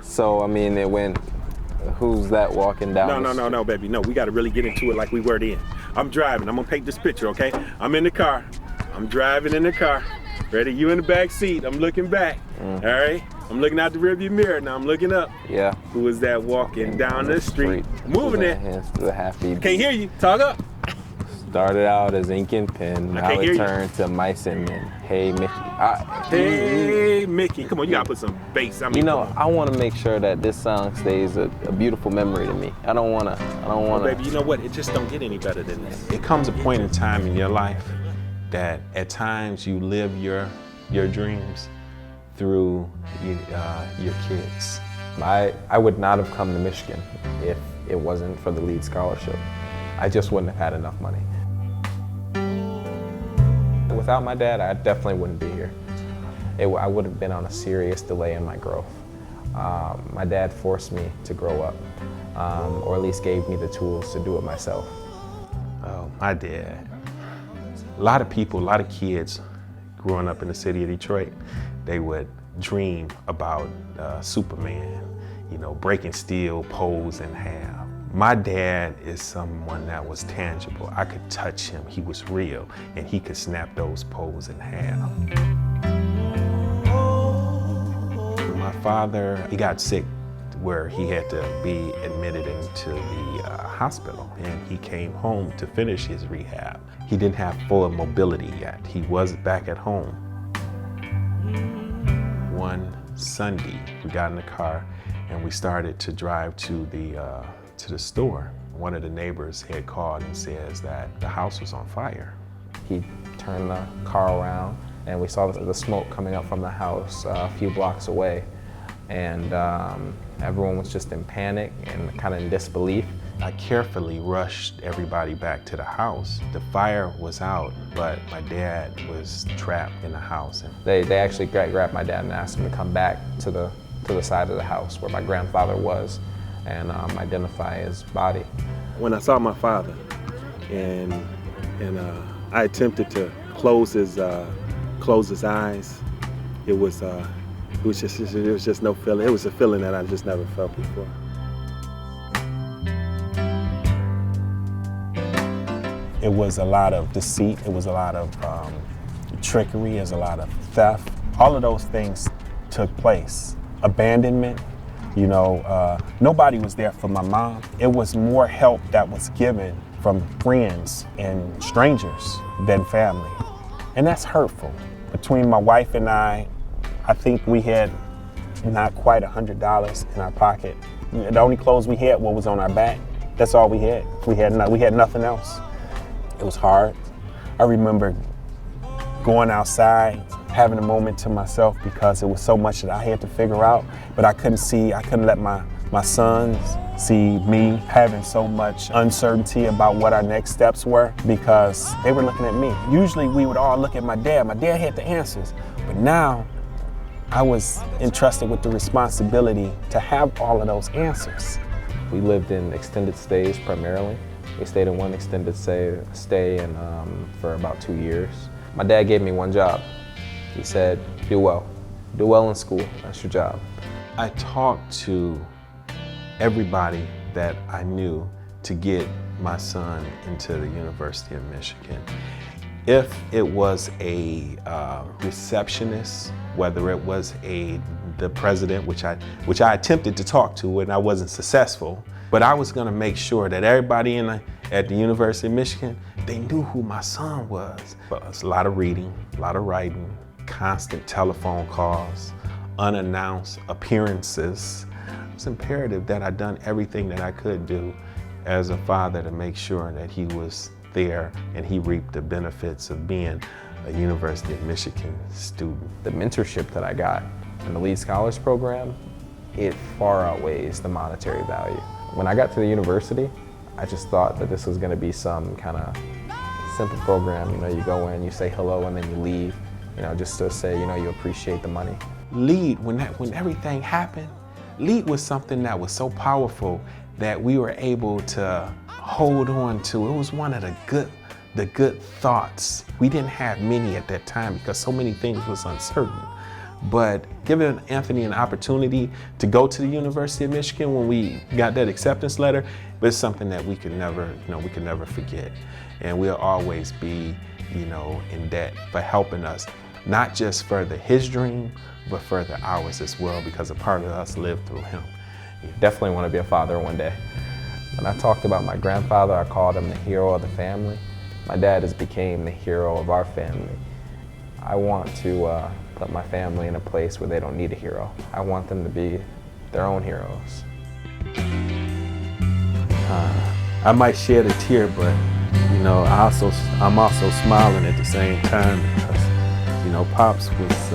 So, I mean, it went, who's that walking down the street? No, baby. No, we got to really get into it like we were then. I'm driving. I'm going to paint this picture, okay? I'm in the car. I'm driving in the car. Ready? You in the back seat. I'm looking back. All right? I'm looking out the rearview mirror. Now I'm looking up. Yeah. Who is that walking down the street? Moving it. Can't hear you. Talk up. Started out as ink and pen. Now it turned to mice and men. Hey, Mickey. Hey, Mickey. Come on, you gotta put some bass. I want to make sure that this song stays a beautiful memory to me. I don't want to. Baby, you know what? It just don't get any better than this. It comes a point in time in your life that at times you live your dreams through your kids. I would not have come to Michigan if it wasn't for the Lead Scholarship. I just wouldn't have had enough money. Without my dad, I definitely wouldn't be here. I would have been on a serious delay in my growth. My dad forced me to grow up, or at least gave me the tools to do it myself. Oh, my dad. A lot of people, a lot of kids growing up in the city of Detroit, they would dream about Superman, breaking steel poles in half. My dad is someone that was tangible. I could touch him, he was real, and he could snap those poles in half. My father, he got sick where he had to be admitted into the hospital, and he came home to finish his rehab. He didn't have full mobility yet. He was back at home. One Sunday, we got in the car and we started to drive to the store. One of the neighbors had called and says that the house was on fire. He turned the car around and we saw the smoke coming up from the house a few blocks away. And everyone was just in panic and kind of in disbelief. I carefully rushed everybody back to the house. The fire was out, but my dad was trapped in the house. They actually grabbed my dad and asked him to come back to the side of the house where my grandfather was and identify his body. When I saw my father and I attempted to close his eyes, it was just no feeling. It was a feeling that I just never felt before. It was a lot of deceit. It was a lot of trickery. It was a lot of theft. All of those things took place. Abandonment. Nobody was there for my mom. It was more help that was given from friends and strangers than family. And that's hurtful. Between my wife and I think we had not quite $100 in our pocket. The only clothes we had was on our back. That's all we had. We had nothing else. It was hard. I remember going outside, having a moment to myself because it was so much that I had to figure out, but I couldn't let my sons see me having so much uncertainty about what our next steps were because they were looking at me. Usually we would all look at my dad. My dad had the answers, but now I was entrusted with the responsibility to have all of those answers. We lived in extended stays primarily. We stayed in one extended stay for about 2 years. My dad gave me one job. He said, do well in school, that's your job. I talked to everybody that I knew to get my son into the University of Michigan. If it was a receptionist, whether it was the president, which I attempted to talk to and I wasn't successful, but I was gonna make sure that everybody at the University of Michigan, they knew who my son was. But it's a lot of reading, a lot of writing, constant telephone calls, unannounced appearances. It was imperative that I done everything that I could do as a father to make sure that he was there and he reaped the benefits of being a University of Michigan student. The mentorship that I got in the Lead Scholars Program, it far outweighs the monetary value. When I got to the university, I just thought that this was going to be some kind of simple program. You go in, you say hello, and then you leave. Just to say, you appreciate the money. Lead, when everything happened, Lead was something that was so powerful that we were able to hold on to. It was one of the good thoughts. We didn't have many at that time because so many things was uncertain. But giving Anthony an opportunity to go to the University of Michigan when we got that acceptance letter, it's something that we could never, we could never forget. And we'll always be, in debt for helping us, not just further his dream, but further ours as well, because a part of us lived through him. Definitely want to be a father one day. When I talked about my grandfather, I called him the hero of the family. My dad has became the hero of our family. I want to put my family in a place where they don't need a hero. I want them to be their own heroes. I might shed a tear, but I'm also smiling at the same time because Pops was